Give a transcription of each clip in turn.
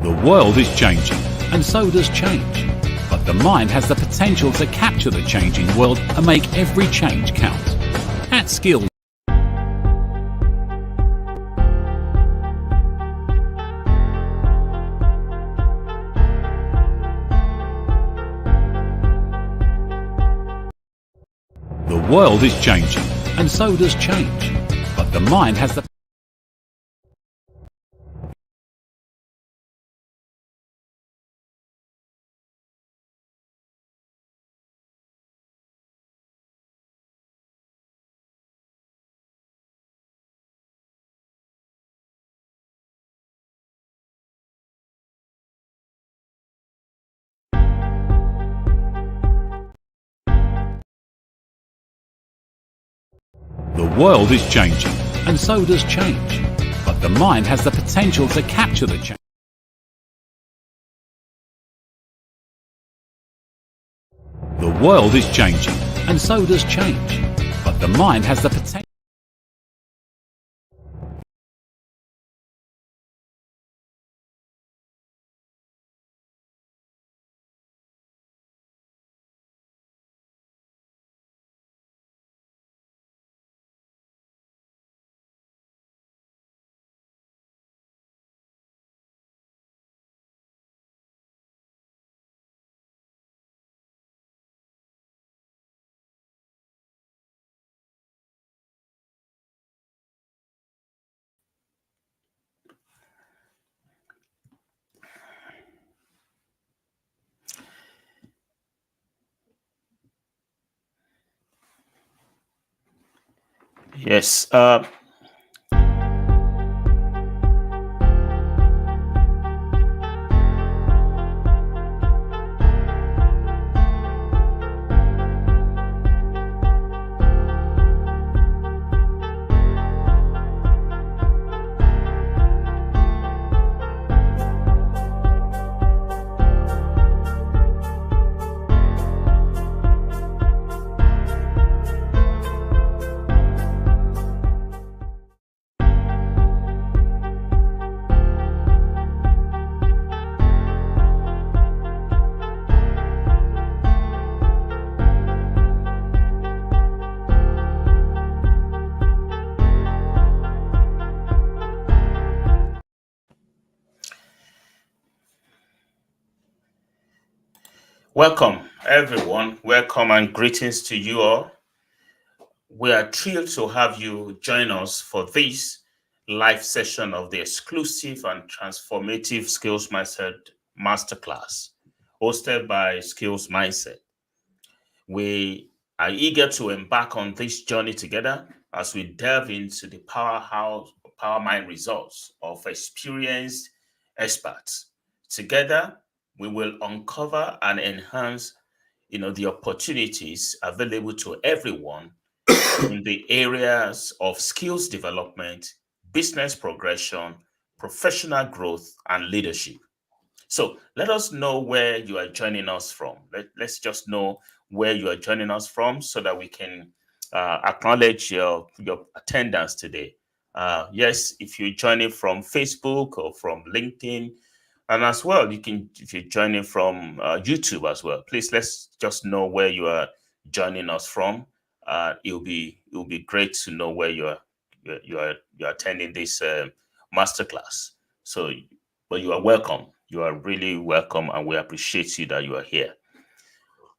The world is changing, and so does change. But the mind has the potential to capture the changing world and make every change count. At Skills, the world is changing, and so does change. But the mind has the The world is changing, and so does change. But the mind has the potential to capture the change. The world is changing, and so does change. But the mind has the potential. Yes. Welcome, everyone. Welcome and greetings to you all. We are thrilled to have you join us for this live session of the exclusive and transformative Skills Mindset Masterclass, hosted by Skillsmindset. We are eager to embark on this journey together as we delve into the power mind results of experienced experts. Together, we will uncover and enhance the opportunities available to everyone in the areas of skills development, business progression, professional growth, and leadership. So let us know where you are joining us from. Let's just know where you are joining us from so that we can acknowledge your attendance today. Yes, if you're joining from Facebook or from LinkedIn, and as well, if you're joining from YouTube as well, please let's just know where you are joining us from. It'll be great to know where you're attending this masterclass. So, but you are welcome. You are really welcome, and we appreciate you that you are here.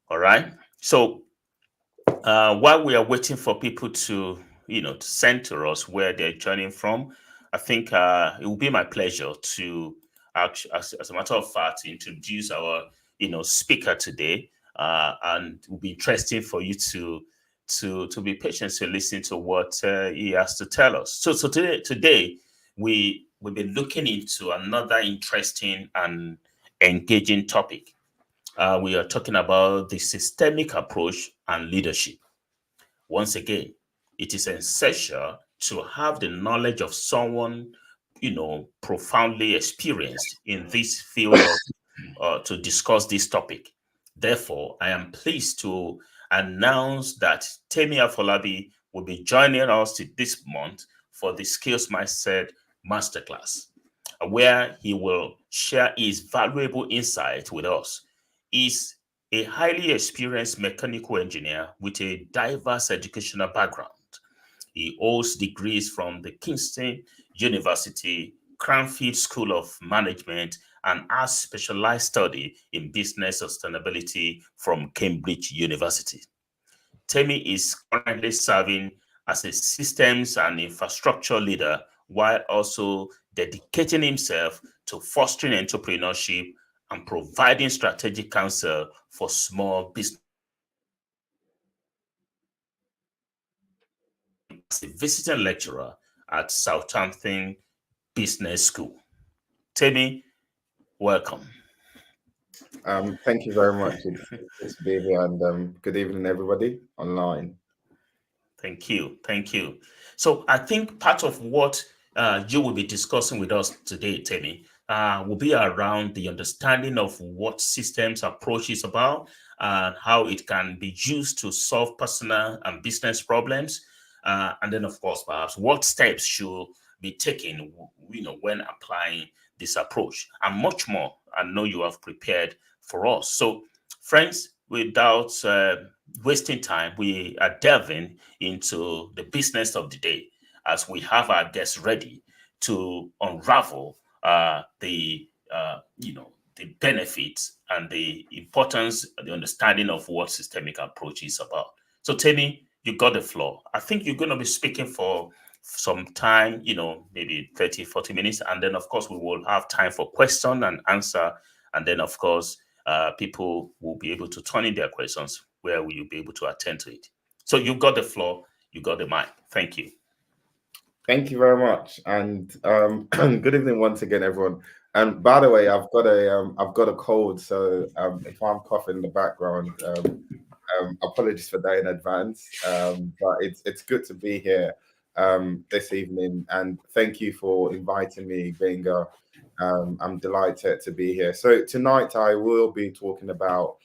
All right. So, while we are waiting for people to to send to us where they're joining from, I think it will be my pleasure to actually, as a matter of fact, introduce our speaker today, and it will be interesting for you to be patient to listen to what he has to tell us. So today we'll be looking into another interesting and engaging topic. We are talking about the systemic approach and leadership. Once again, it is essential to have the knowledge of someone, profoundly experienced in this field to discuss this topic. Therefore, I am pleased to announce that Temi Afolabi will be joining us this month for the Skills Mindset Masterclass. where he will share his valuable insight with us. He's a highly experienced mechanical engineer with a diverse educational background. He holds degrees from the Kingston University, Cranfield School of Management, and has specialized study in business sustainability from Cambridge University. Temi is currently serving as a systems and infrastructure leader while also dedicating himself to fostering entrepreneurship and providing strategic counsel for small business. As a visiting lecturer at Southampton Business School. Temi, welcome. Thank you very much. It's to be here, and good evening, everybody online. Thank you. Thank you. So I think part of what you will be discussing with us today, Temi, will be around the understanding of what systems approach is about and how it can be used to solve personal and business problems. And then, of course, perhaps what steps should be taken, when applying this approach, and much more. I know you have prepared for us. So, friends, without wasting time, we are delving into the business of the day as we have our guests ready to unravel the benefits and the importance, the understanding of what systemic approach is about. So, Temi, you got the floor. I think you're going to be speaking for some time, maybe 30, 40 minutes. And then, of course, we will have time for question and answer. And then, of course, people will be able to turn in their questions where will you be able to attend to it. So you got the floor, you got the mic. Thank you. Thank you very much, and good evening once again, everyone. And by the way, I've got a cold, so if I'm coughing in the background, apologies for that in advance. But it's good to be here this evening, and thank you for inviting me, Gbenga. I'm delighted to be here. So tonight I will be talking about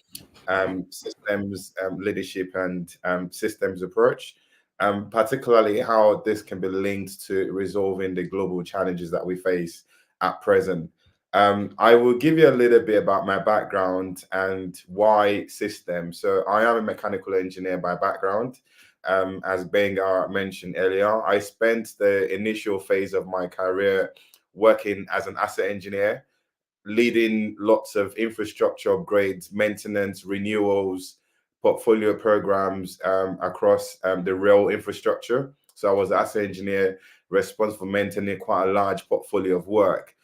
systems leadership and systems approach, particularly how this can be linked to resolving the global challenges that we face at present. I will give you a little bit about my background and why systems. So I am a mechanical engineer by background. As Gbenga mentioned earlier, I spent the initial phase of my career working as an asset engineer, leading lots of infrastructure upgrades, maintenance, renewals, portfolio programs across the rail infrastructure. So I was an asset engineer responsible for maintaining quite a large portfolio of work,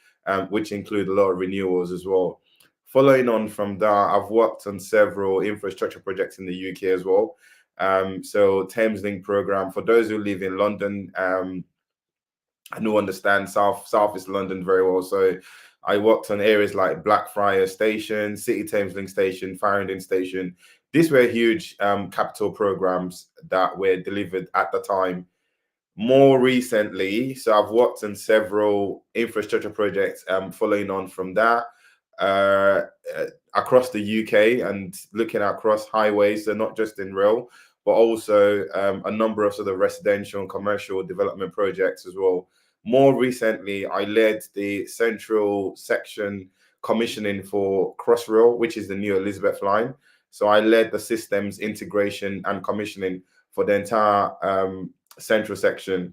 which include a lot of renewals as well. Following on from that, I've worked on several infrastructure projects in the UK as well. So Thameslink program, for those who live in London, I know understand South East London very well. So I worked on areas like Blackfriars Station, City Thameslink Station, Farringdon Station. These were huge capital programs that were delivered at the time. More recently, so I've worked on several infrastructure projects following on from that across the UK and looking across highways, so not just in rail, but also a number of sort of residential and commercial development projects as well. More recently, I led the central section commissioning for Crossrail, which is the new Elizabeth line. So I led the systems integration and commissioning for the entire central section.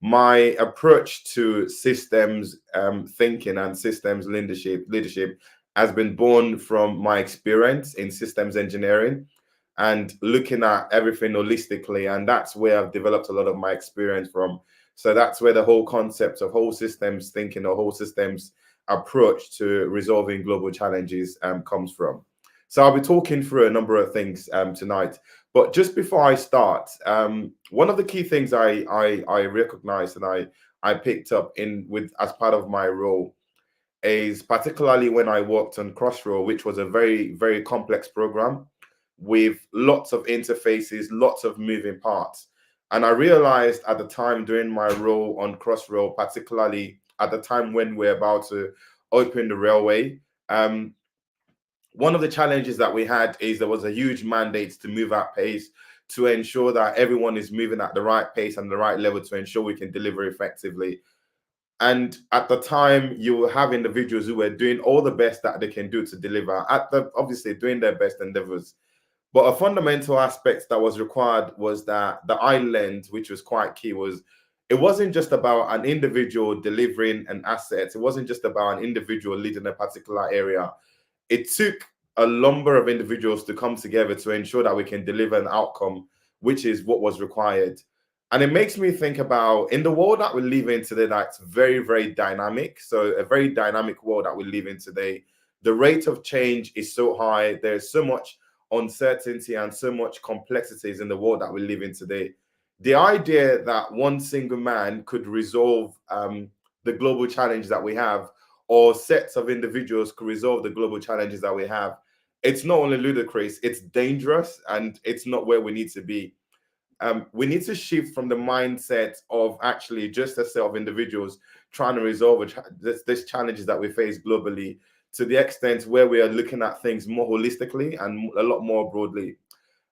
My approach to systems thinking and systems leadership has been born from my experience in systems engineering and looking at everything holistically. And that's where I've developed a lot of my experience from. So that's where the whole concept of whole systems thinking or whole systems approach to resolving global challenges comes from. So I'll be talking through a number of things tonight. But just before I start, one of the key things I recognized and I picked up as part of my role is particularly when I worked on Crossrail, which was a very, very complex program with lots of interfaces, lots of moving parts. And I realized at the time during my role on Crossrail, particularly at the time when we're about to open the railway, one of the challenges that we had is there was a huge mandate to move at pace to ensure that everyone is moving at the right pace and the right level to ensure we can deliver effectively. And at the time, you will have individuals who were doing all the best that they can do to deliver, obviously doing their best endeavors. But a fundamental aspect that was required was that the island, which was quite key, was it wasn't just about an individual delivering an asset. It wasn't just about an individual leading a particular area. It took a number of individuals to come together to ensure that we can deliver an outcome, which is what was required. And it makes me think about in the world that we live in today, that's very, very dynamic. So a very dynamic world that we live in today, the rate of change is so high. There's so much uncertainty and so much complexities in the world that we live in today. The idea that one single man could resolve the global challenge that we have, or sets of individuals could resolve the global challenges that we have, it's not only ludicrous, it's dangerous, and it's not where we need to be. We need to shift from the mindset of actually just a set of individuals trying to resolve these challenges that we face globally, to the extent where we are looking at things more holistically and a lot more broadly.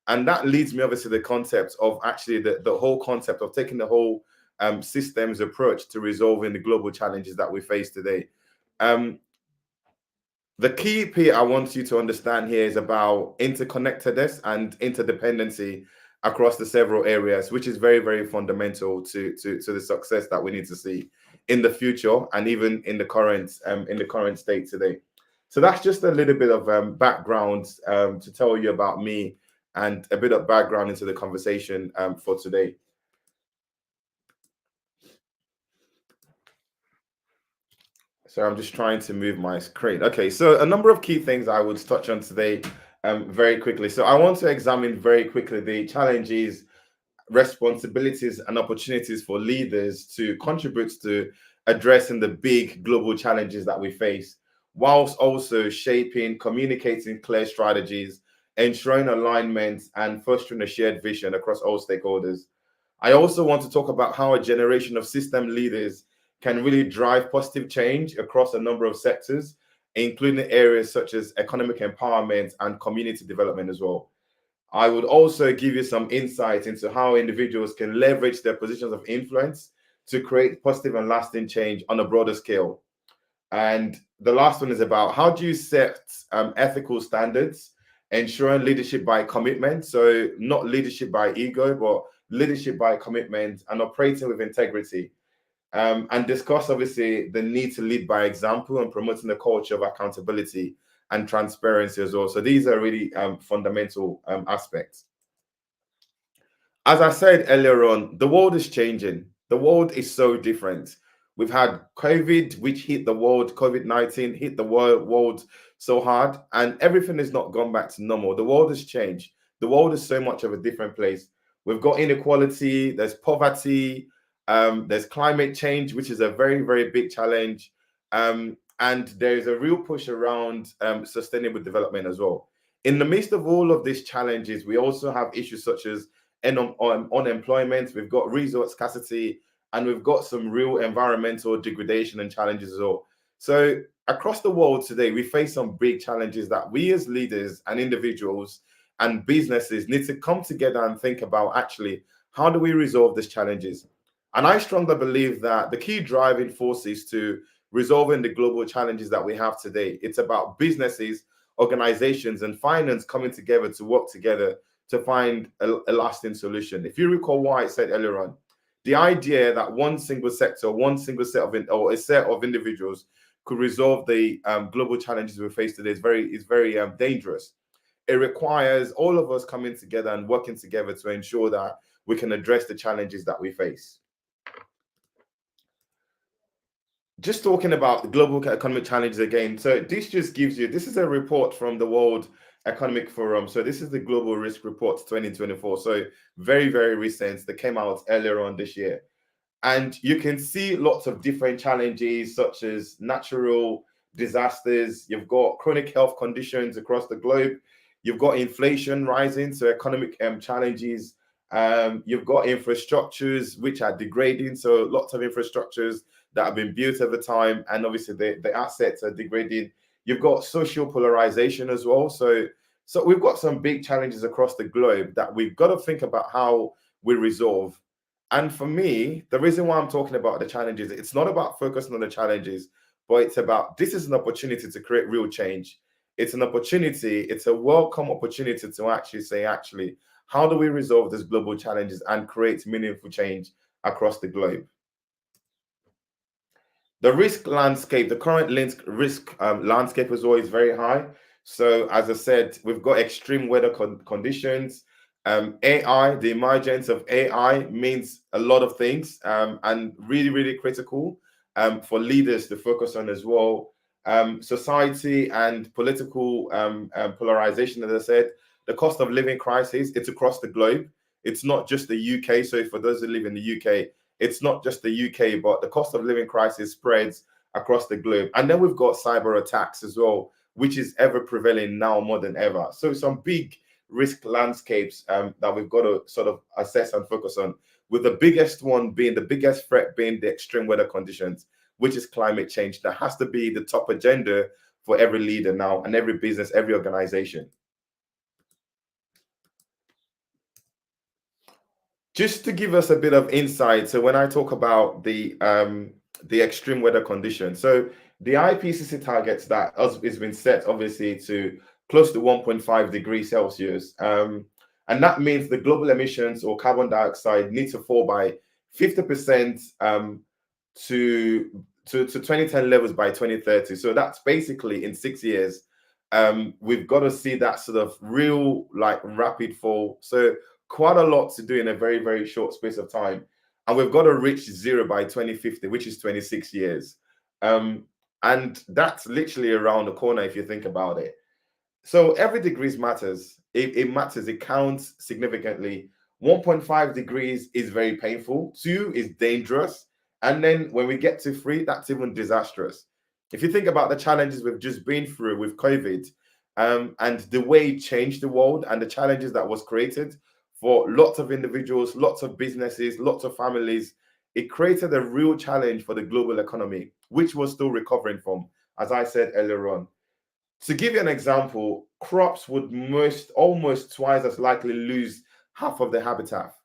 And that leads me obviously to the concept of actually the whole concept of taking the whole systems approach to resolving the global challenges that we face today. The key, Pete, I want you to understand here is about interconnectedness and interdependency across the several areas, which is very, very fundamental to the success that we need to see in the future and even in the current state today. So that's just a little bit of background to tell you about me and a bit of background into the conversation for today. So I'm just trying to move my screen. Okay, so a number of key things I would touch on today very quickly. So I want to examine very quickly the challenges, responsibilities, and opportunities for leaders to contribute to addressing the big global challenges that we face, whilst also shaping, communicating clear strategies, ensuring alignment, and fostering a shared vision across all stakeholders. I also want to talk about how a generation of system leaders can really drive positive change across a number of sectors, including areas such as economic empowerment and community development as well. I would also give you some insight into how individuals can leverage their positions of influence to create positive and lasting change on a broader scale. And the last one is about how do you set ethical standards, ensuring leadership by commitment. So not leadership by ego, but leadership by commitment and operating with integrity. And discuss obviously the need to lead by example and promoting the culture of accountability and transparency as well. So these are really fundamental aspects. As I said earlier on, the world is changing. The world is so different. We've had COVID, which hit the world, COVID-19 hit the world so hard, and everything has not gone back to normal. The world has changed. The world is so much of a different place. We've got inequality, there's poverty, there's climate change, which is a very, very big challenge. And there's a real push around sustainable development as well. In the midst of all of these challenges, we also have issues such as unemployment, we've got resource scarcity, and we've got some real environmental degradation and challenges as well. So across the world today, we face some big challenges that we as leaders and individuals and businesses need to come together and think about actually, how do we resolve these challenges? And I strongly believe that the key driving forces to resolving the global challenges that we have today, it's about businesses, organizations, and finance coming together to work together to find a lasting solution. If you recall what I said earlier on, the idea that one single sector, one single set of or a set of individuals could resolve the global challenges we face today is very dangerous. It requires all of us coming together and working together to ensure that we can address the challenges that we face. Just talking about the global economic challenges again. So this just gives you, this is a report from the World Economic Forum. So this is the Global Risk Report 2024. So very, very recent. That came out earlier on this year. And you can see lots of different challenges such as natural disasters. You've got chronic health conditions across the globe. You've got inflation rising, so economic challenges. You've got infrastructures which are degrading. So lots of infrastructures that have been built over time, and obviously the assets are degrading. You've got social polarization as well. So we've got some big challenges across the globe that we've got to think about how we resolve. And for me, the reason why I'm talking about the challenges, it's not about focusing on the challenges, but it's about this is an opportunity to create real change. It's an opportunity, it's a welcome opportunity to actually say, actually, how do we resolve these global challenges and create meaningful change across the globe? The risk landscape, the current risk landscape is always very high. So as I said, we've got extreme weather conditions. AI, the emergence of AI means a lot of things, and really, really critical for leaders to focus on as well. Society and political polarization, as I said, the cost of living crisis, it's across the globe. It's not just the UK. So for those who live in the UK, it's not just the UK, but the cost of living crisis spreads across the globe. And then we've got cyber attacks as well, which is ever prevailing now more than ever. So some big risk landscapes that we've got to sort of assess and focus on, with the biggest one being, the biggest threat being the extreme weather conditions, which is climate change. That has to be the top agenda for every leader now and every business, every organization. Just to give us a bit of insight, so when I talk about the extreme weather conditions, so the IPCC targets that has been set obviously to close to 1.5 degrees Celsius, and that means the global emissions or carbon dioxide need to fall by 50% to 2010 levels by 2030. So that's basically in 6 years. We've got to see that sort of real like rapid fall. So quite a lot to do in a very, very short space of time. And we've got to reach zero by 2050, which is 26 years. And that's literally around the corner if you think about it. So every degree matters. It matters. It counts significantly. 1.5 degrees is very painful. 2 is dangerous. And then when we get to 3, that's even disastrous. If you think about the challenges we've just been through with COVID, and the way it changed the world and the challenges that was created for lots of individuals, lots of businesses, lots of families, it created a real challenge for the global economy, which we're still recovering from, as I said earlier on. To give you an example, crops would almost twice as likely lose half of their habitat,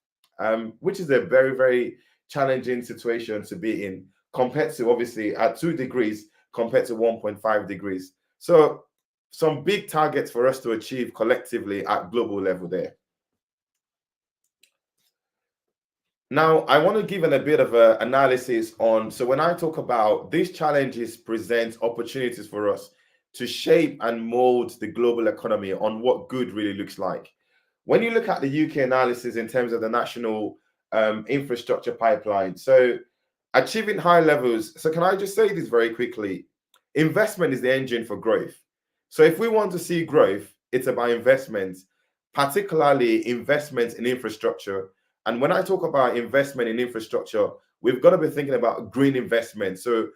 which is a very, very challenging situation to be in compared to obviously at 2 degrees compared to 1.5 degrees. So some big targets for us to achieve collectively at global level there. Now, I want to give a bit of an analysis on, so when I talk about these challenges present opportunities for us to shape and mold the global economy on what good really looks like. When you look at the UK analysis in terms of the national infrastructure pipeline, so achieving high levels, so can I just say this very quickly? Investment is the engine for growth. So if we want to see growth, it's about investment, particularly investment in infrastructure. And when I talk about investment in infrastructure, we've got to be thinking about green investment. So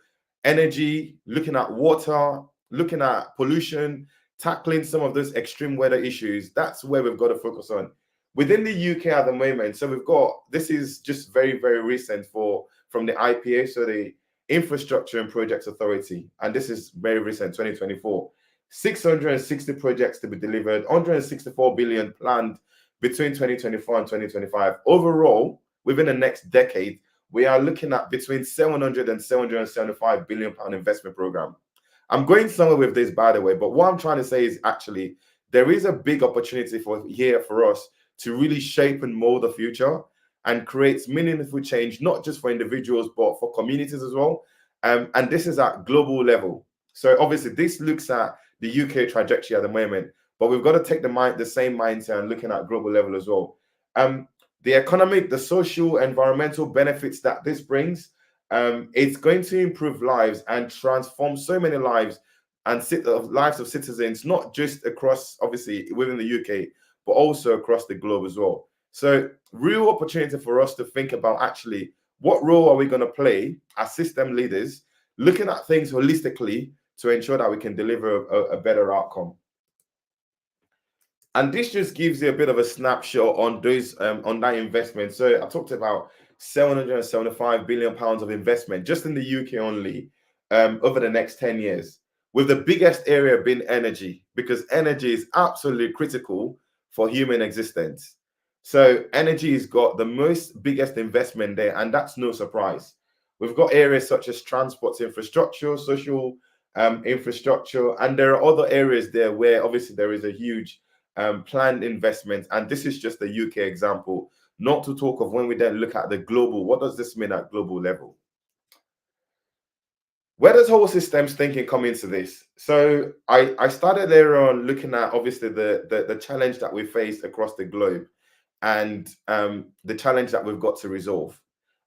energy, looking at water, looking at pollution, tackling some of those extreme weather issues. That's where we've got to focus on. Within the UK at the moment, so we've got, this is just very, very recent from the IPA, so the Infrastructure and Projects Authority. And this is very recent, 2024. 660 projects to be delivered, 164 billion planned between 2024 and 2025. Overall, within the next decade, we are looking at between 700 and 775 billion pound investment program. I'm going somewhere with this, by the way, but what I'm trying to say is actually there is a big opportunity for us to really shape and mold the future and create meaningful change, not just for individuals, but for communities as well. And this is at global level. So obviously this looks at the UK trajectory at the moment, but we've got to take the same mindset and looking at global level as well. The economic, the social, environmental benefits that this brings, it's going to improve lives and transform so many lives and lives of citizens, not just across, obviously, within the UK, but also across the globe as well. So real opportunity for us to think about actually what role are we going to play as system leaders, looking at things holistically to ensure that we can deliver a better outcome. And this just gives you a bit of a snapshot on those on that investment. So I talked about 775 billion pounds of investment just in the UK only over the next 10 years, with the biggest area being energy, because energy is absolutely critical for human existence. So energy has got the biggest investment there, and that's no surprise. We've got areas such as transport infrastructure, social infrastructure, and there are other areas there where obviously there is a huge planned investment. And this is just a UK example, not to talk of when we then look at the global. What does this mean at global level? Where does whole systems thinking come into this? So I started there on looking at obviously the challenge that we face across the globe, and the challenge that we've got to resolve.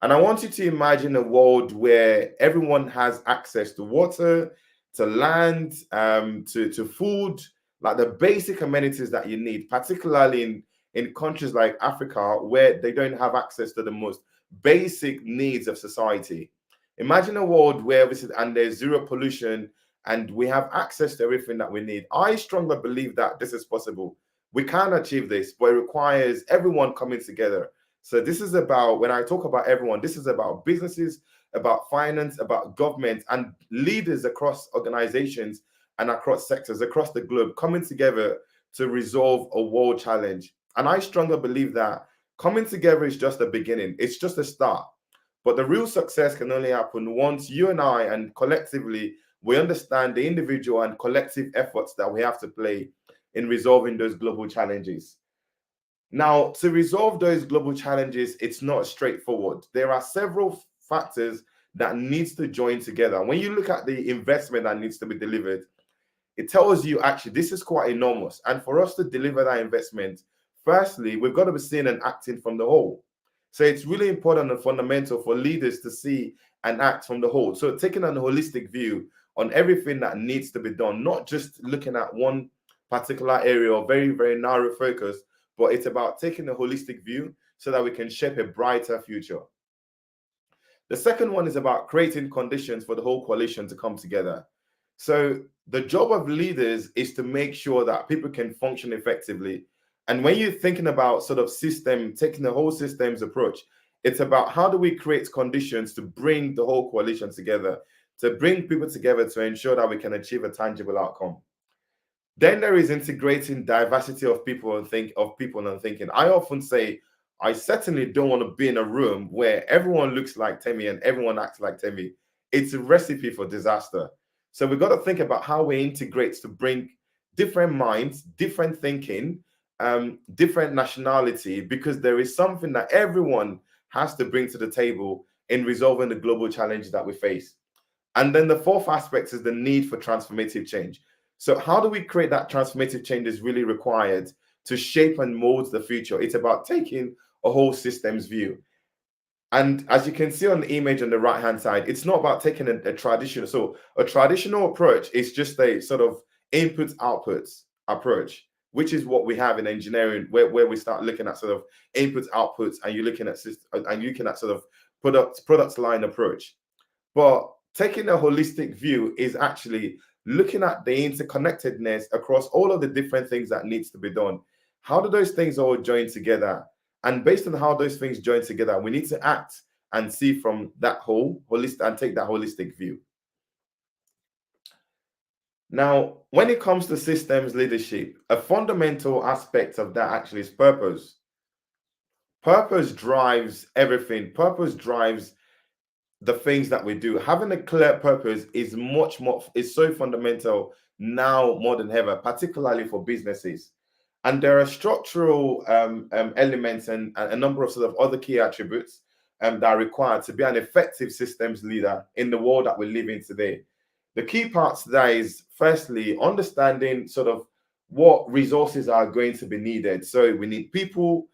And I want you to imagine a world where everyone has access to water, to land, to food, like the basic amenities that you need, particularly in countries like Africa, where they don't have access to the most basic needs of society. Imagine a world where obviously, and there's zero pollution, and we have access to everything that we need. I strongly believe that this is possible. We can achieve this, but it requires everyone coming together. So this is about, when I talk about everyone, this is about businesses, about finance, about government, and leaders across organizations and across sectors across the globe coming together to resolve a world challenge. And I strongly believe that coming together is just the beginning. It's just a start. But the real success can only happen once you and I, and collectively, we understand the individual and collective efforts that we have to play in resolving those global challenges. Now, to resolve those global challenges, it's not straightforward. There are several factors that needs to join together. When you look at the investment that needs to be delivered, it tells you actually this is quite enormous. And for us to deliver that investment, firstly, we've got to be seeing and acting from the whole. So it's really important and fundamental for leaders to see and act from the whole. So taking a holistic view on everything that needs to be done, not just looking at one particular area or very, very narrow focus, but it's about taking a holistic view so that we can shape a brighter future. The second one is about creating conditions for the whole coalition to come together. So the job of leaders is to make sure that people can function effectively. And when you're thinking about sort of system, taking the whole systems approach, it's about how do we create conditions to bring the whole coalition together, to bring people together to ensure that we can achieve a tangible outcome. Then there is integrating diversity of people and thinking. I often say, I certainly don't want to be in a room where everyone looks like Temi and everyone acts like Temi. It's a recipe for disaster. So we've got to think about how we integrate to bring different minds, different thinking, different nationality, because there is something that everyone has to bring to the table in resolving the global challenges that we face. And then the fourth aspect is the need for transformative change. So how do we create that transformative change is really required to shape and mold the future? It's about taking a whole systems view. And as you can see on the image on the right-hand side, it's not about taking a traditional. So a traditional approach is just a sort of inputs-outputs approach, which is what we have in engineering, where we start looking at sort of inputs, outputs, and you're looking at sort of product line approach. But taking a holistic view is actually looking at the interconnectedness across all of the different things that needs to be done. How do those things all join together? And based on how those things join together, we need to act and see from that whole holistic and take that holistic view. Now, when it comes to systems leadership, a fundamental aspect of that actually is purpose. Purpose drives everything. Purpose drives the things that we do. Having a clear purpose is so fundamental now more than ever, particularly for businesses. And there are structural elements and a number of sort of other key attributes that are required to be an effective systems leader in the world that we live in today. The key parts to that is, firstly, understanding sort of what resources are going to be needed. So we need people,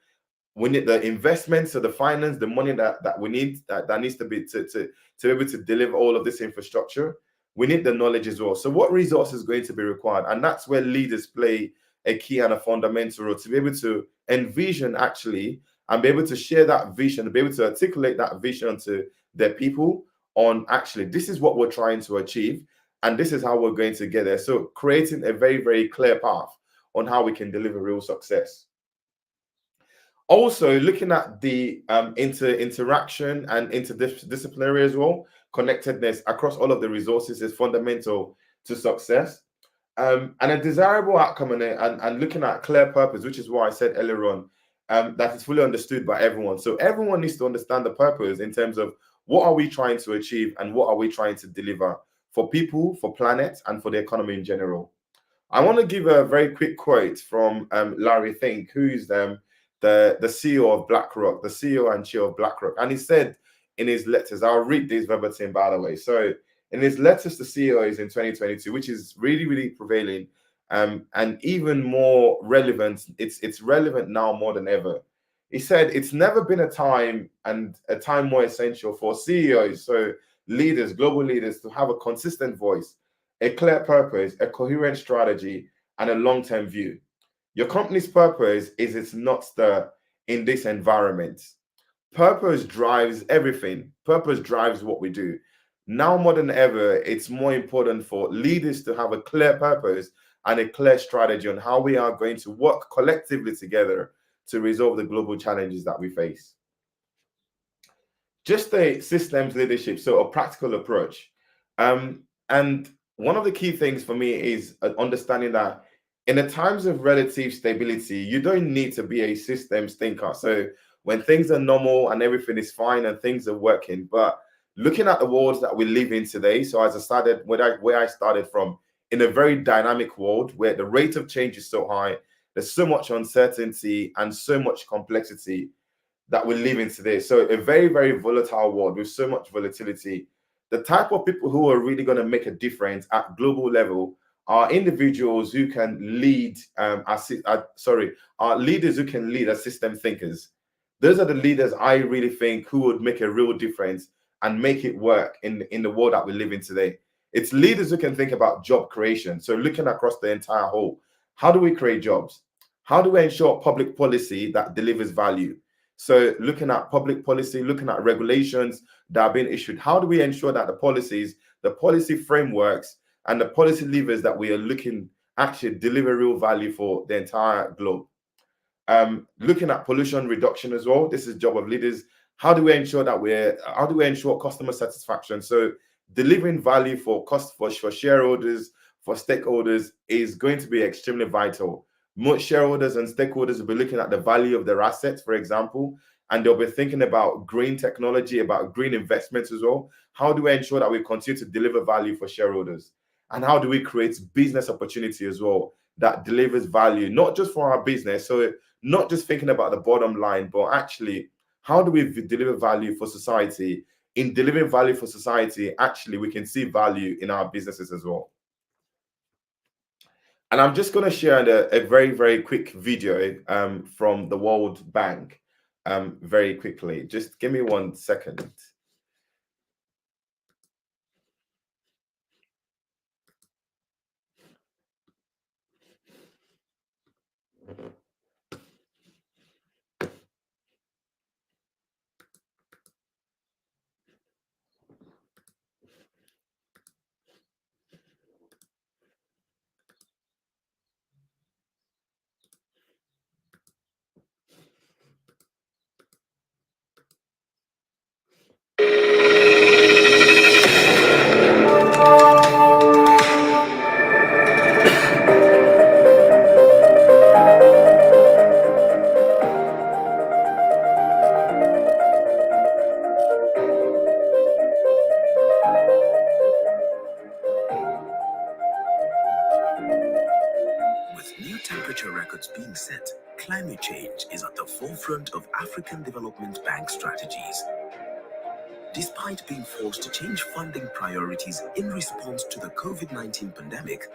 we need the investments, so the finance, the money that we need, that needs to be to be able to deliver all of this infrastructure. We need the knowledge as well. So what resource is going to be required? And that's where leaders play a key and a fundamental role, to be able to envision actually and be able to share that vision, to be able to articulate that vision to their people on actually, this is what we're trying to achieve and this is how we're going to get there. So creating a very, very clear path on how we can deliver real success. Also, looking at the interaction and interdisciplinary as well, connectedness across all of the resources is fundamental to success. And a desirable outcome and looking at clear purpose, which is what I said earlier on, that is fully understood by everyone. So everyone needs to understand the purpose in terms of what are we trying to achieve and what are we trying to deliver for people, for planet, and for the economy in general. I want to give a very quick quote from Larry Fink, who's the CEO of BlackRock, the CEO and chair of BlackRock. And he said in his letters, I'll read this verbatim, by the way. So in his letters to CEOs in 2022, which is really, really prevailing, and even more relevant, it's relevant now more than ever. He said, it's never been a time more essential for CEOs, so leaders, global leaders, to have a consistent voice, a clear purpose, a coherent strategy, and a long-term view. Your company's purpose is its North Star in this environment. Purpose drives everything. Purpose drives what we do. Now more than ever, it's more important for leaders to have a clear purpose and a clear strategy on how we are going to work collectively together to resolve the global challenges that we face. Just a systems leadership, so a practical approach. And one of the key things for me is understanding that in the times of relative stability, you don't need to be a systems thinker. So when things are normal and everything is fine and things are working, but looking at the world that we live in today, so as I started, where I started from, in a very dynamic world where the rate of change is so high, there's so much uncertainty and so much complexity that we live in today. So a very, very volatile world with so much volatility. The type of people who are really going to make a difference at global level are individuals who can lead, are leaders who can lead as system thinkers. Those are the leaders I really think who would make a real difference and make it work in the world that we live in today. It's leaders who can think about job creation. So looking across the entire whole, how do we create jobs? How do we ensure public policy that delivers value? So looking at public policy, looking at regulations that are being issued, how do we ensure that the policies, the policy frameworks, and the policy levers that we are looking actually deliver real value for the entire globe? Looking at pollution reduction as well. This is job of leaders. How do we ensure customer satisfaction? So delivering value for shareholders, for stakeholders is going to be extremely vital. Most shareholders and stakeholders will be looking at the value of their assets, for example, and they'll be thinking about green technology, about green investments as well. How do we ensure that we continue to deliver value for shareholders? And how do we create business opportunity as well that delivers value, not just for our business, so not just thinking about the bottom line, but actually, how do we deliver value for society? In delivering value for society, actually, we can see value in our businesses as well. And I'm just going to share a very, very quick video from the World Bank very quickly. Just give me 1 second. Being set, climate change is at the forefront of African Development Bank strategies. Despite being forced to change funding priorities in response to the COVID-19 pandemic,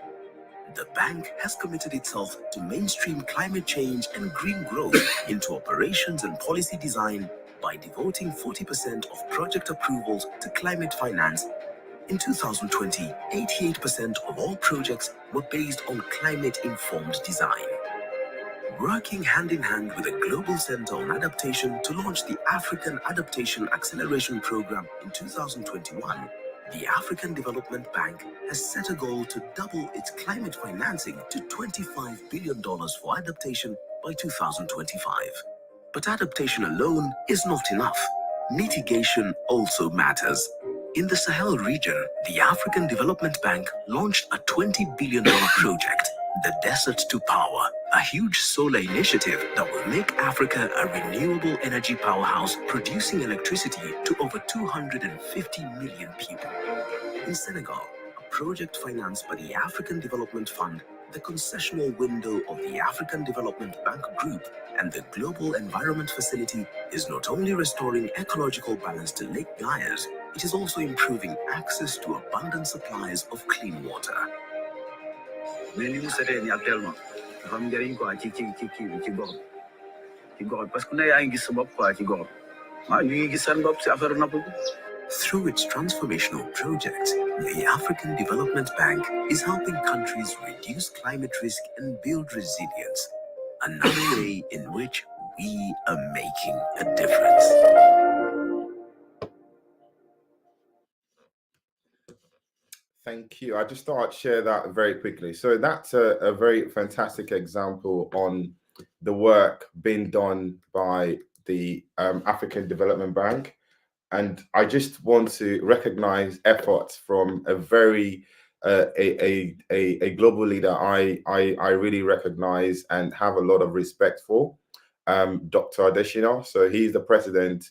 the bank has committed itself to mainstream climate change and green growth into operations and policy design by devoting 40% of project approvals to climate finance. In 2020, 88% of all projects were based on climate-informed design. Working hand in hand with the Global Center on Adaptation to launch the African Adaptation Acceleration Program in 2021, the African Development Bank has set a goal to double its climate financing to $25 billion for adaptation by 2025. But adaptation alone is not enough. Mitigation also matters. In the Sahel region, the African Development Bank launched a $20 billion project, The Desert to Power, a huge solar initiative that will make Africa a renewable energy powerhouse, producing electricity to over 250 million people. In Senegal, a project financed by the African Development Fund, the concessional window of the African Development Bank Group, and the Global Environment Facility is not only restoring ecological balance to Lake Gayas, it is also improving access to abundant supplies of clean water. Through its transformational projects, the African Development Bank is helping countries reduce climate risk and build resilience. Another way in which we are making a difference. Thank you. I just thought I'd share that very quickly. So that's a very fantastic example on the work being done by the African Development Bank. And I just want to recognize efforts from a very a global leader I really recognize and have a lot of respect for, Dr. Adesina. So he's the president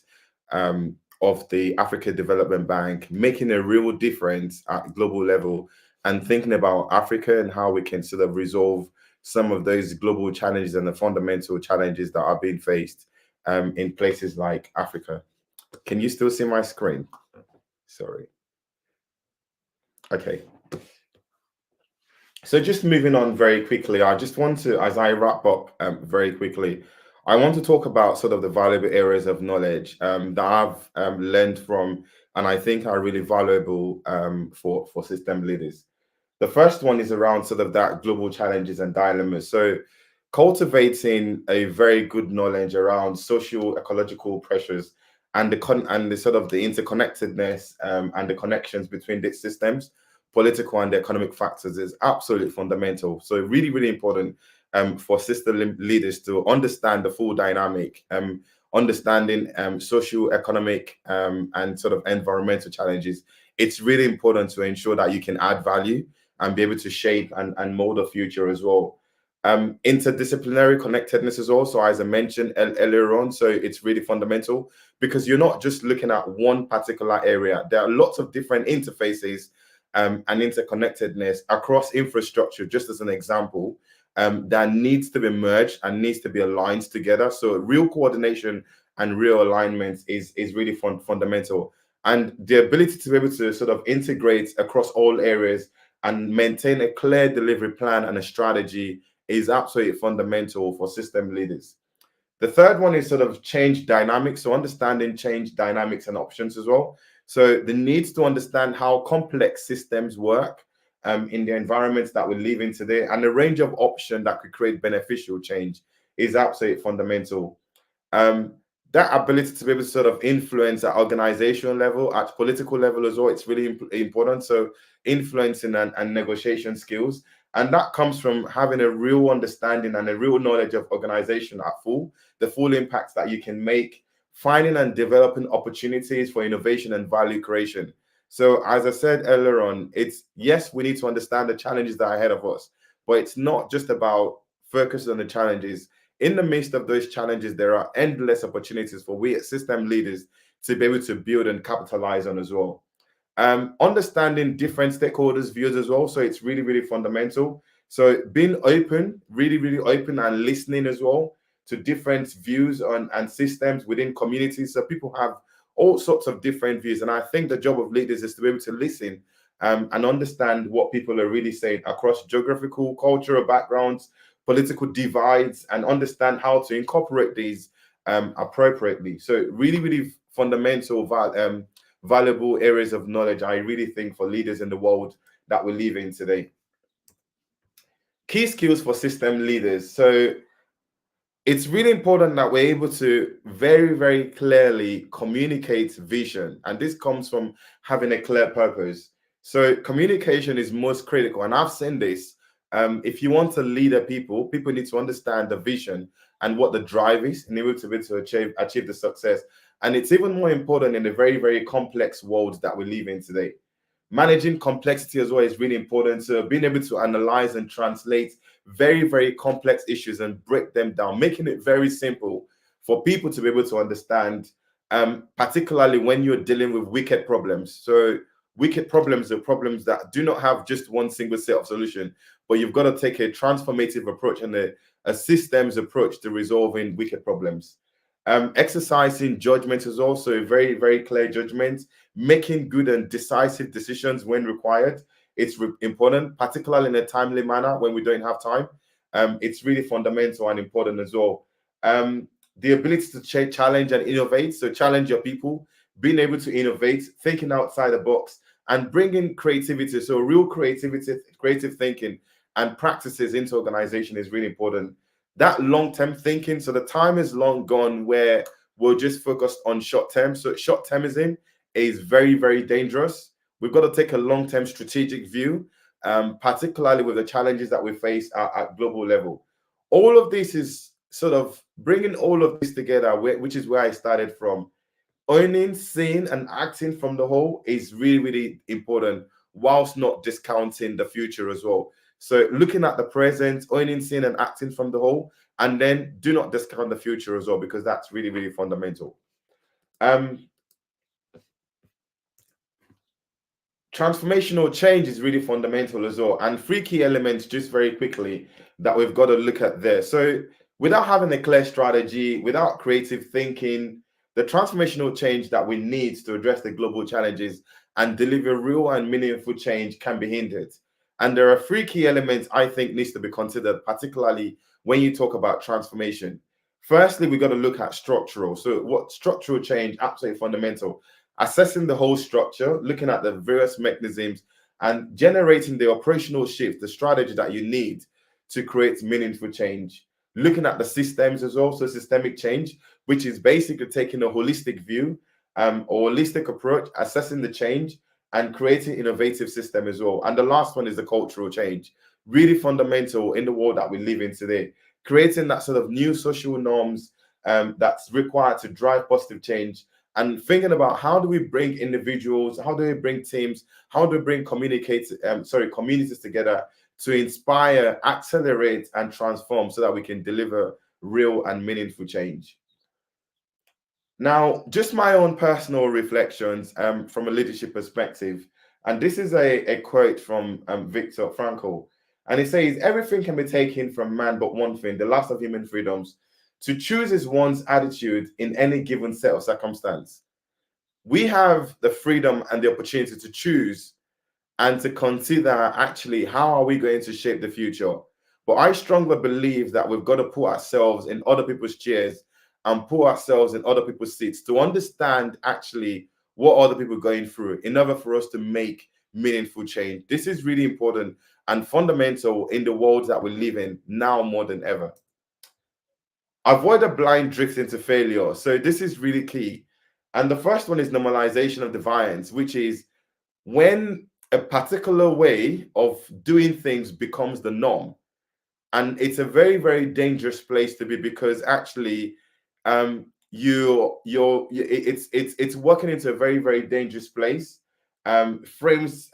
of the African Development Bank, making a real difference at global level and thinking about Africa and how we can sort of resolve some of those global challenges and the fundamental challenges that are being faced in places like Africa. Can you still see my screen? Sorry. Okay. So just moving on very quickly, I just want to, as I wrap up very quickly, I want to talk about sort of the valuable areas of knowledge that I've learned from, and I think are really valuable for system leaders. The first one is around sort of that global challenges and dilemmas. So cultivating a very good knowledge around social ecological pressures and the sort of the interconnectedness and the connections between these systems, political and economic factors, is absolutely fundamental. So really, really important for system leaders to understand the full dynamic, understanding social, economic, and sort of environmental challenges. It's really important to ensure that you can add value and be able to shape and mold the future as well. Interdisciplinary connectedness is also, as I mentioned earlier on, so it's really fundamental because you're not just looking at one particular area. There are lots of different interfaces and interconnectedness across infrastructure, just as an example, that needs to be merged and needs to be aligned together. So real coordination and real alignment is really fundamental. And the ability to be able to sort of integrate across all areas and maintain a clear delivery plan and a strategy is absolutely fundamental for system leaders. The third one is sort of change dynamics, so understanding change dynamics and options as well. So the need to understand how complex systems work in the environments that we live in today, and the range of options that could create beneficial change is absolutely fundamental. That ability to be able to sort of influence at organizational level, at political level as well, it's really important. So influencing and negotiation skills. And that comes from having a real understanding and a real knowledge of organization at full, the full impacts that you can make, finding and developing opportunities for innovation and value creation. So as I said earlier on, it's, yes, we need to understand the challenges that are ahead of us, but it's not just about focusing on the challenges. In the midst of those challenges, there are endless opportunities for we as system leaders to be able to build and capitalize on as well. Understanding different stakeholders' views as well. So it's really, really fundamental. So being open, really, really open and listening as well to different views and systems within communities. So people have all sorts of different views. And I think the job of leaders is to be able to listen and understand what people are really saying across geographical, cultural backgrounds, political divides, and understand how to incorporate these appropriately. So really, really fundamental, valuable areas of knowledge, I really think, for leaders in the world that we live in today. Key skills for system leaders. So it's really important that we're able to very, very clearly communicate vision. And this comes from having a clear purpose. So communication is most critical. And I've seen this. If you want to lead people need to understand the vision and what the drive is in order to be able to achieve the success. And it's even more important in the very, very complex world that we live in today. Managing complexity as well is really important. So being able to analyze and translate very, very complex issues and break them down, making it very simple for people to be able to understand, particularly when you're dealing with wicked problems. So wicked problems are problems that do not have just one single set of solution, but you've got to take a transformative approach and a systems approach to resolving wicked problems. Exercising judgment is also a very, very clear judgment, making good and decisive decisions when required. It's important, particularly in a timely manner when we don't have time. It's really fundamental and important as well. The ability to challenge and innovate. So challenge your people, being able to innovate, thinking outside the box, and bringing creativity. So real creativity, creative thinking and practices into organization is really important. That long-term thinking. So the time is long gone where we're just focused on short-term. So short-termism is very, very dangerous. We've got to take a long-term strategic view, particularly with the challenges that we face at global level. All of this is sort of bringing all of this together, which is where I started from. Owning, seeing, and acting from the whole is really, really important, whilst not discounting the future as well. So looking at the present, owning, seeing, and acting from the whole, and then do not discount the future as well, because that's really, really fundamental. Transformational change is really fundamental as well. And 3 key elements, just very quickly, that we've got to look at there. So without having a clear strategy, without creative thinking, the transformational change that we need to address the global challenges and deliver real and meaningful change can be hindered. And there are 3 key elements I think needs to be considered, particularly when you talk about transformation. Firstly, we've got to look at structural. So what structural change, absolutely fundamental. Assessing the whole structure, looking at the various mechanisms and generating the operational shift, the strategy that you need to create meaningful change. Looking at the systems as well, so systemic change, which is basically taking a holistic view or holistic approach, assessing the change and creating innovative system as well. And the last one is the cultural change, really fundamental in the world that we live in today, creating that sort of new social norms that's required to drive positive change, and thinking about how do we bring individuals, how do we bring teams, how do we bring communities together to inspire, accelerate, and transform so that we can deliver real and meaningful change. Now, just my own personal reflections from a leadership perspective. And this is a quote from Viktor Frankl. And it says, everything can be taken from man but one thing, the last of human freedoms. To choose is one's attitude in any given set of circumstance. We have the freedom and the opportunity to choose and to consider actually how are we going to shape the future. But I strongly believe that we've got to put ourselves in other people's chairs and put ourselves in other people's seats to understand actually what other people are going through in order for us to make meaningful change. This is really important and fundamental in the world that we live in now more than ever. Avoid a blind drift into failure. So this is really key. And the first one is normalization of defiance, which is when a particular way of doing things becomes the norm. And it's a very, very dangerous place to be, because actually it's working into a very, very dangerous place. Frames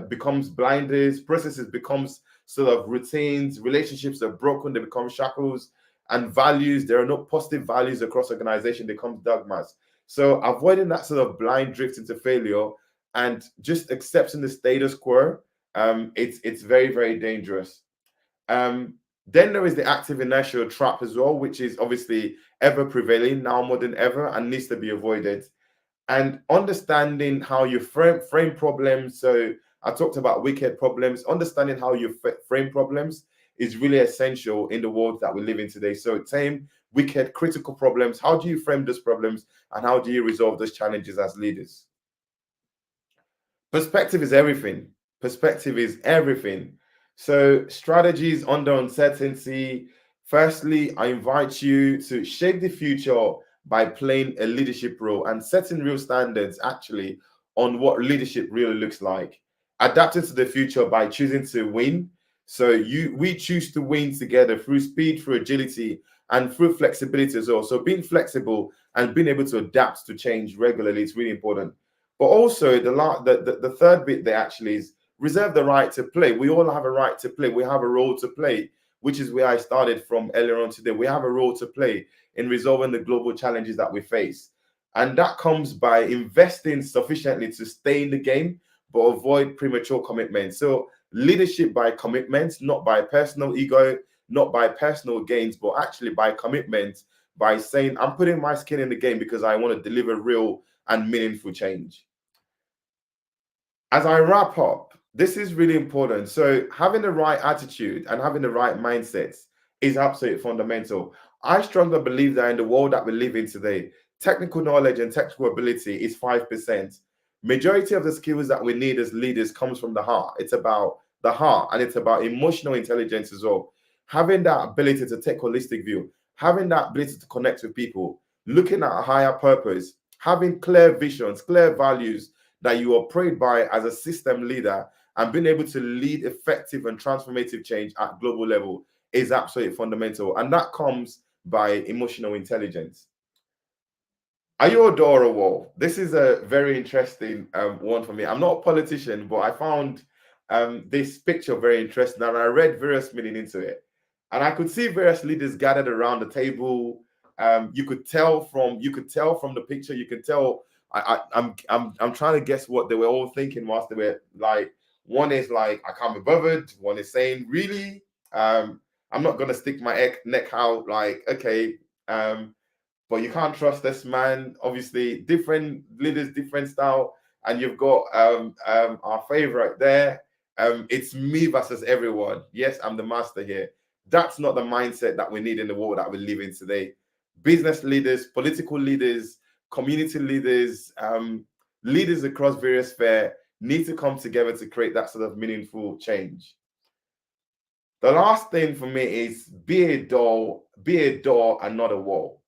becomes blinders, processes becomes sort of routines, relationships are broken, they become shackles, and values, there are no positive values across organization, they become dogmas. So avoiding that sort of blind drift into failure and just accepting the status quo, it's very, very dangerous. Then there is the active inertial trap as well, which is obviously ever prevailing now more than ever and needs to be avoided. And understanding how you frame problems. So I talked about wicked problems. Understanding how you frame problems is really essential in the world that we live in today. So tame wicked, critical problems. How do you frame those problems and how do you resolve those challenges as leaders? Perspective is everything. Perspective is everything. So strategies under uncertainty. Firstly, I invite you to shape the future by playing a leadership role and setting real standards actually on what leadership really looks like. Adapting to the future by choosing to win. So we choose to win together through speed, through agility, and through flexibility as well. So being flexible and being able to adapt to change regularly is really important. But also the third bit there actually is reserve the right to play. We all have a right to play. We have a role to play. which is where I started from earlier on today. We have a role to play in resolving the global challenges that we face. And that comes by investing sufficiently to stay in the game, but avoid premature commitment. So leadership by commitment, not by personal ego, not by personal gains, but actually by commitment, by saying, I'm putting my skin in the game because I want to deliver real and meaningful change. As I wrap up, this is really important. So having the right attitude and having the right mindsets is absolutely fundamental. I strongly believe that in the world that we live in today, technical knowledge and technical ability is 5%. Majority of the skills that we need as leaders comes from the heart. It's about the heart, and it's about emotional intelligence as well. Having that ability to take holistic view, having that ability to connect with people, looking at a higher purpose, having clear visions, clear values that you operate by as a system leader, and being able to lead effective and transformative change at global level is absolutely fundamental. And that comes by emotional intelligence. Are you a door or a wall? This is a very interesting one for me. I'm not a politician, but I found this picture very interesting, and I read various meaning into it. And I could see various leaders gathered around the table. You could tell from the picture. You could tell. I'm trying to guess what they were all thinking whilst they were like. One is like, I can't be bothered. One is saying, really, I'm not gonna stick my neck out. Like, okay. But you can't trust this man. Obviously, different leaders, different style. And you've got our favorite there. It's me versus everyone. Yes, I'm the master here. That's not the mindset that we need in the world that we live in today. Business leaders, political leaders, community leaders, leaders across various spheres need to come together to create that sort of meaningful change. The last thing for me is be a door and not a wall.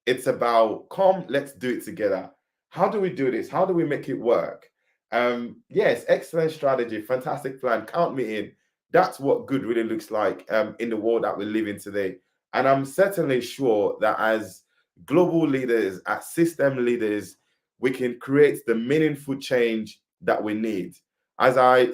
It's about, come, let's do it together. How do we do this? How do we make it work? Yes, excellent strategy, fantastic plan. Count me in. That's what good really looks like in the world that we live in today. And I'm certainly sure that as global leaders, as system leaders, we can create the meaningful change that we need. As I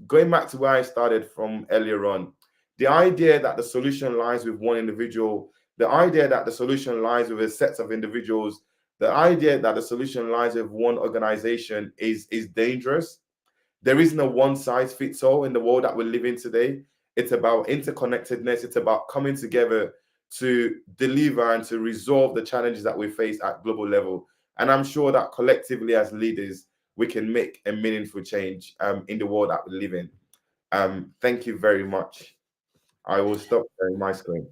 going back to where I started from earlier on, the idea that the solution lies with one individual, the idea that the solution lies with a set of individuals, the idea that the solution lies with one organization is dangerous. There isn't a one size fits all in the world that we live in today. It's about interconnectedness. It's about coming together to deliver and to resolve the challenges that we face at global level. And I'm sure that collectively as leaders, we can make a meaningful change in the world that we live in. Thank you very much. I will stop sharing my screen.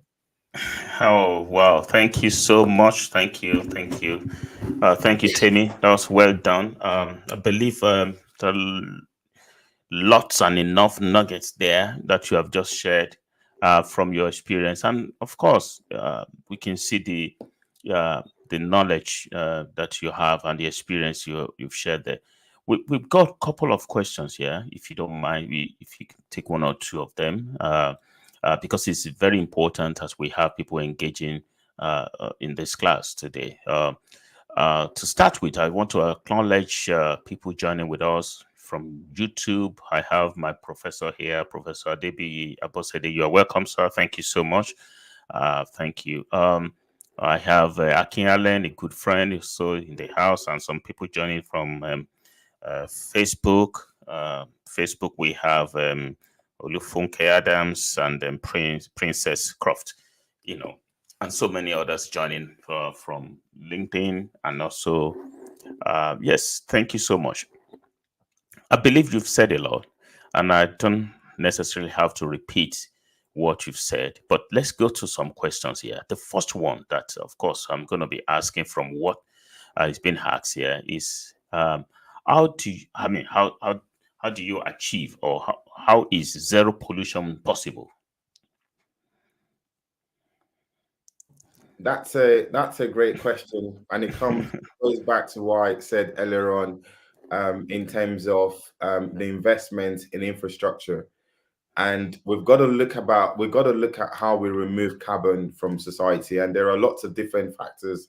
Oh, wow. Thank you so much. Thank you. Thank you. Thank you, Temi. That was well done. I believe there are lots and enough nuggets there that you have just shared from your experience. And of course, we can see the knowledge that you have and the experience you've shared there. We've got a couple of questions here. If you don't mind, if you can take one or two of them. Because it's very important as we have people engaging in this class today. To start with, I want to acknowledge people joining with us from YouTube. I have my professor here, Professor Adebi Abosede. You are welcome, sir. Thank you so much. Thank you. I have Akin Allen, a good friend, also in the house, and some people joining from Facebook. Facebook, we have Olufunke Adams and Princess Croft, and so many others joining from LinkedIn. And also, yes, thank you so much. I believe you've said a lot, and I don't necessarily have to repeat what you've said, but let's go to some questions here. The first one that, of course, I'm going to be asking from what is being asked here is, how do you achieve, or how is zero pollution possible? That's a great question, and it goes back to what I said earlier on in terms of the investment in infrastructure. And we've got to look at how we remove carbon from society, and there are lots of different factors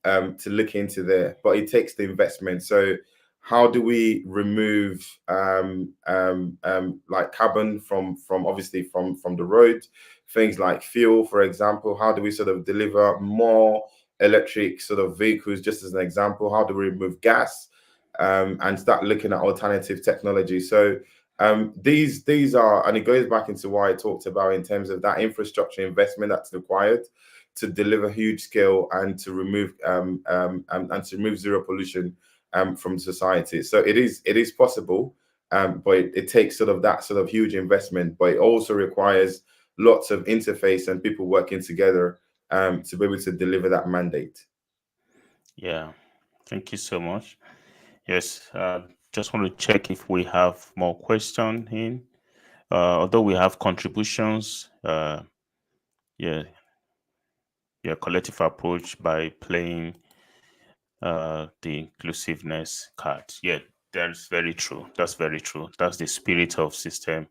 to look into there, but it takes the investment. So how do we remove like carbon from obviously from the road, things like fuel, for example. How do we sort of deliver more electric sort of vehicles, just as an example? How do we remove gas, and start looking at alternative technology? So these are, and it goes back into what I talked about in terms of that infrastructure investment that's required to deliver huge scale and to remove zero pollution from society. So it is possible, but it takes sort of that sort of huge investment, but it also requires lots of interface and people working together to be able to deliver that mandate. Yeah, thank you so much. Yes, just want to check if we have more questions in. Although we have contributions, yeah, collective approach by playing the inclusiveness card. Yeah, that's very true. That's very true. That's the spirit of systems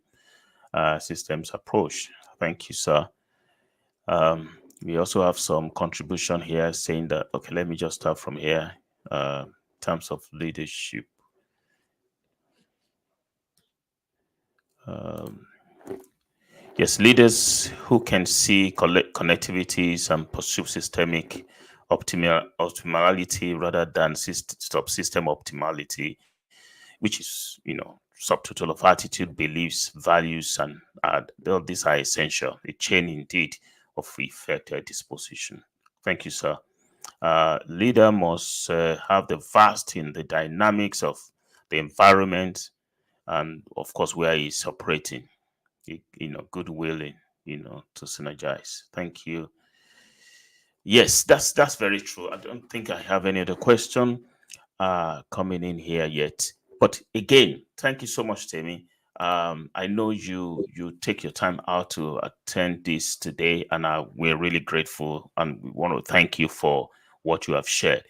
approach. Thank you, sir. We also have some contribution here saying that, okay, let me just start from here. In terms of leadership. Yes, leaders who can see connectivities and pursue systemic optimality rather than system optimality, which is, subtotal of attitude, beliefs, values, and all these are essential. A chain indeed of effective disposition. Thank you, sir. Leader must have the vast in the dynamics of the environment and, of course, where he's operating. Goodwilling, to synergize. Thank you. Yes, that's very true. I don't think I have any other question coming in here yet. But again, thank you so much, Temi. I know you take your time out to attend this today, and we're really grateful, and we want to thank you for what you have shared.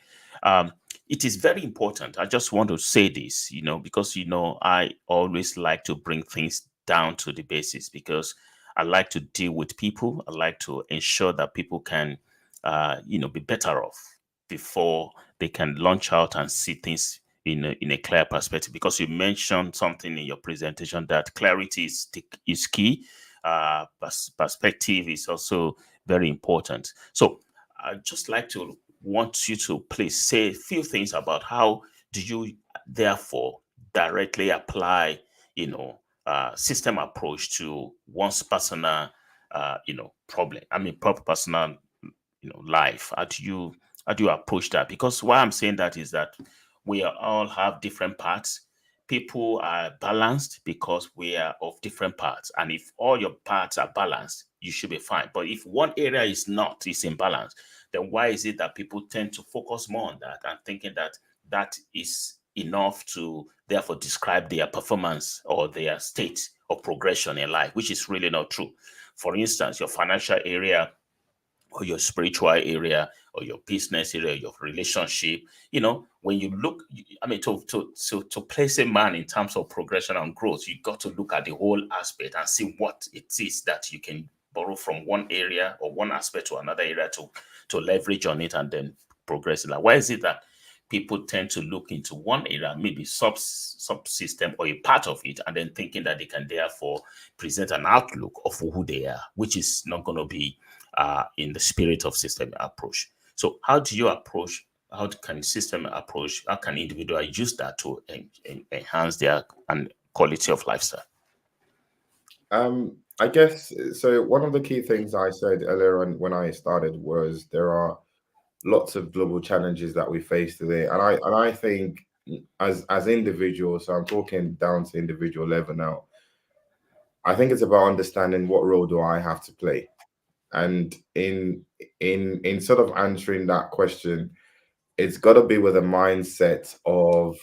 It is very important. I just want to say this, because I always like to bring things down to the basis, because I like to deal with people. I like to ensure that people can, be better off before they can launch out and see things in a clear perspective. Because you mentioned something in your presentation that clarity is key. Perspective is also very important. So I'd just like to want you to please say a few things about how do you therefore directly apply, system approach to one's personal, problem. I mean, personal, life. How do you approach that? Because why I'm saying that is that we all have different parts. People are balanced because we are of different parts, and if all your parts are balanced, you should be fine. But if one area is imbalance, then why is it that people tend to focus more on that and thinking that that is enough to therefore describe their performance or their state of progression in life, which is really not true. For instance, your financial area or your spiritual area or your business area, your relationship, when you look, I mean, to place a man in terms of progression and growth, you got to look at the whole aspect and see what it is that you can borrow from one area or one aspect to another area to leverage on it and then progress. Like, why is it that people tend to look into one area, maybe subsystem or a part of it, and then thinking that they can therefore present an outlook of who they are, which is not going to be in the spirit of system approach. So how do you approach, how can system approach, how can individual use that to enhance their quality of lifestyle? I guess so. One of the key things I said earlier on when I started was there are lots of global challenges that we face today, and I think as individuals, so I'm talking down to individual level now. I think it's about understanding what role do I have to play, and in sort of answering that question, it's got to be with a mindset of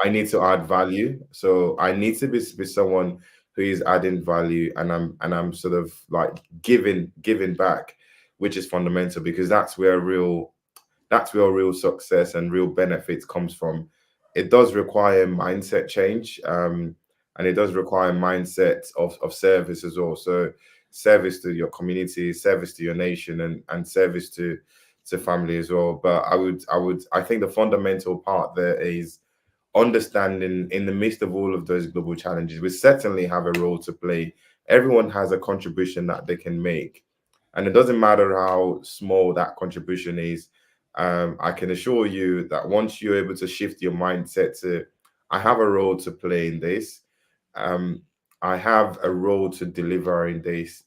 I need to add value. So I need to be someone who is adding value, and I'm sort of like giving back, which is fundamental, because that's where real success and real benefits comes from. It does require mindset change, and it does require mindset of service as well. So service to your community, service to your nation, and service to family as well. But I think the fundamental part there is understanding in the midst of all of those global challenges, we certainly have a role to play. Everyone has a contribution that they can make. And it doesn't matter how small that contribution is. I can assure you that once you're able to shift your mindset to, I have a role to play in this, I have a role to deliver in this,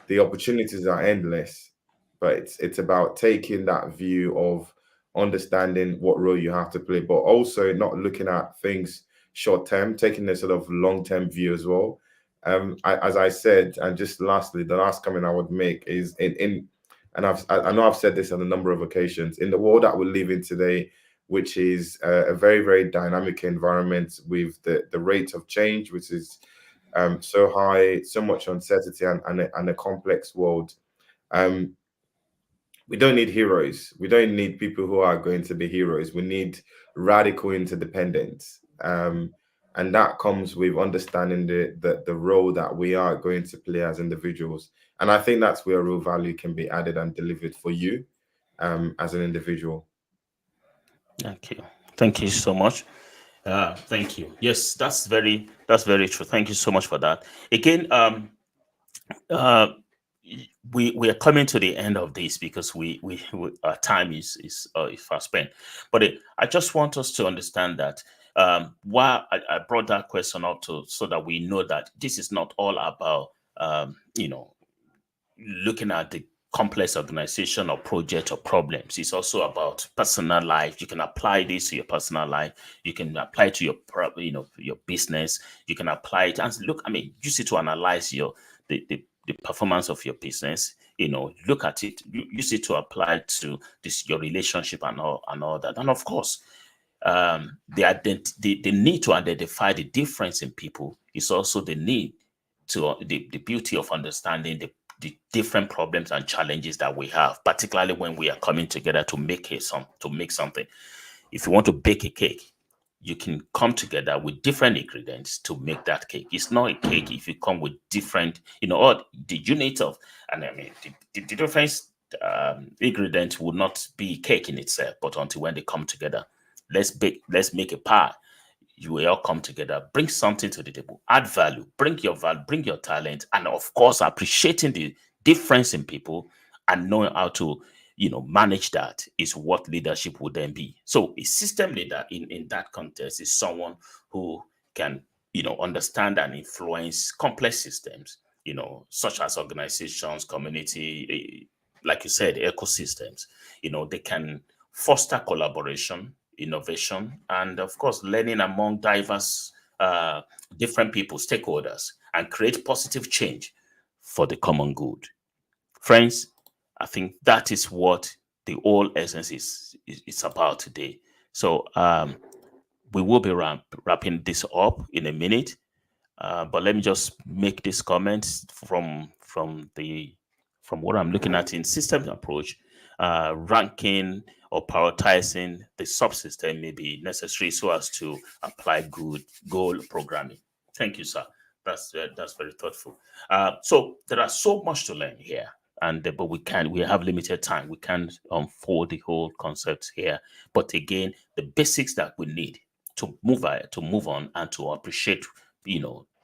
the opportunities are endless, but it's about taking that view of understanding what role you have to play, but also not looking at things short term, taking a sort of long term view as well. As I said, and just lastly, the last comment I would make is and I know I've said this on a number of occasions, in the world that we live in today, which is a very, very dynamic environment with the rate of change, which is so high, so much uncertainty, and a complex world. We don't need heroes. We don't need people who are going to be heroes. We need radical interdependence. And that comes with understanding the role that we are going to play as individuals. And I think that's where real value can be added and delivered for you as an individual. Thank you. Thank you so much. Thank you. Yes, that's very true. Thank you so much for that. Again, we are coming to the end of this because we our time is fast spent. But I just want us to understand that why I brought that question up so that we know that this is not all about looking at the complex organization or project or problems. It's also about personal life. You can apply this to your personal life. You can apply it to your business. You can apply it and look. I mean, use it to analyze the performance of your business. Look at it. Use it to apply to your relationship and all that. And of course, the need to identify the difference in people is also the need to the beauty of understanding the different problems and challenges that we have, particularly when we are coming together to make something. If you want to bake a cake, you can come together with different ingredients to make that cake. It's not a cake if you come with different, or the unit of, and I mean, the different ingredients would not be cake in itself, but until when they come together, let's make a pie. You will all come together, bring something to the table, add value, bring your talent, and of course, appreciating the difference in people and knowing how to, manage that is what leadership would then be. So a system leader in that context is someone who can, understand and influence complex systems, such as organizations, community, like you said, ecosystems. They can foster collaboration, innovation, and of course, learning among diverse, different people, stakeholders, and create positive change for the common good. Friends, I think that is what the whole essence is about today. So we will be wrapping this up in a minute, but let me just make this comment from what I'm looking at in systems approach. Ranking or prioritizing the subsystem may be necessary so as to apply good goal programming. Thank you, sir. That's very thoughtful. So there are so much to learn here, but we have limited time. We can't unfold the whole concept here. But again, the basics that we need to move on and to appreciate,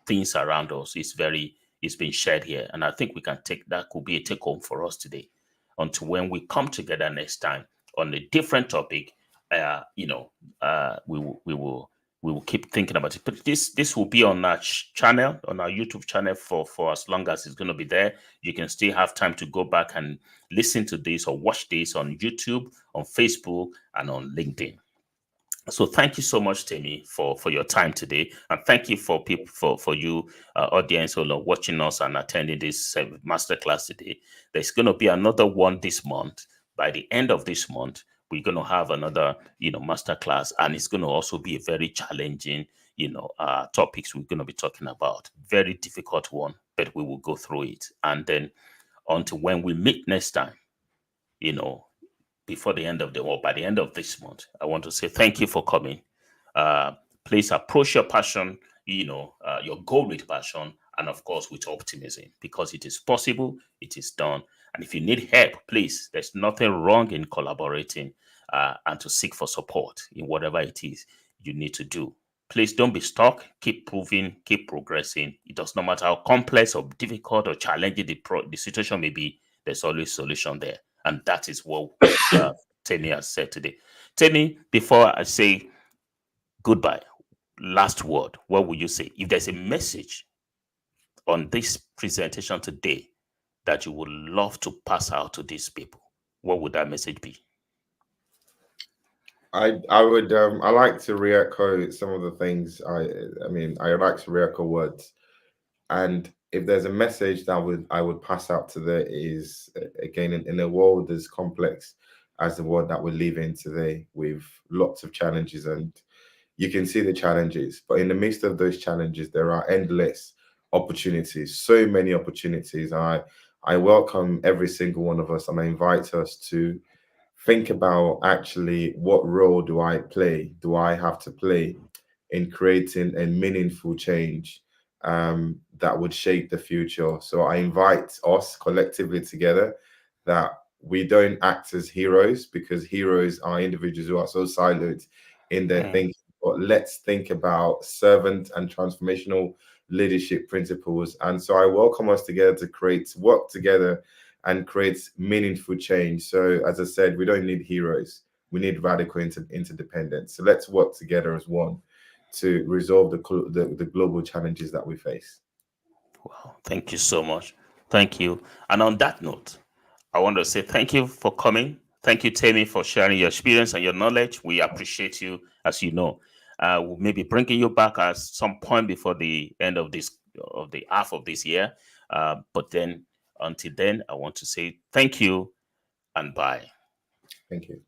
things around us is been shared here, and I think we can that could be a take home for us today. Until when we come together next time on a different topic, we will keep thinking about it. But this will be on our channel, on our YouTube channel for as long as it's going to be there. You can still have time to go back and listen to this or watch this on YouTube, on Facebook, and on LinkedIn. So thank you so much, Temi, for your time today, and thank you for people for you audience who are watching us and attending this masterclass today. There's going to be another one this month. By the end of this month, we're going to have another masterclass, and it's going to also be a very challenging topics we're going to be talking about. Very difficult one, but we will go through it, and then until when we meet next time, before the end of by the end of this month, I want to say thank you for coming. Please approach your passion, your goal with passion, and of course with optimism, because it is possible, it is done. And if you need help, please, there's nothing wrong in collaborating and to seek for support in whatever it is. you need to do. Please don't be stuck. Keep proving, keep progressing. It does not matter how complex or difficult or challenging the situation may be, there's always solution there. And that is what Temi has said today. Temi, before I say goodbye, last word, what would you say? If there's a message on this presentation today that you would love to pass out to these people, what would that message be? I would I like to re-echo some of the things I like to re-echo words, and if there's a message that I would pass out to there is, again, in a world as complex as the world that we live in today, with lots of challenges, and you can see the challenges, but in the midst of those challenges there are endless opportunities, so many opportunities. I welcome every single one of us, and I invite us to think about, actually, what role do I have to play in creating a meaningful change that would shape the future. So I invite us collectively together, that we don't act as heroes, because heroes are individuals who are so siloed in their thinking, but let's think about servant and transformational leadership principles. And so I welcome us together to work together and create meaningful change. So as I said, we don't need heroes. We need radical interdependence. So let's work together as one to resolve the global challenges that we face. Wow, thank you so much. Thank you. And on that note, I want to say thank you for coming. Thank you, Temi, for sharing your experience and your knowledge. We appreciate you, as you know. We'll maybe bringing you back at some point before the end of the half of this year. But then, until then, I want to say thank you and bye. Thank you.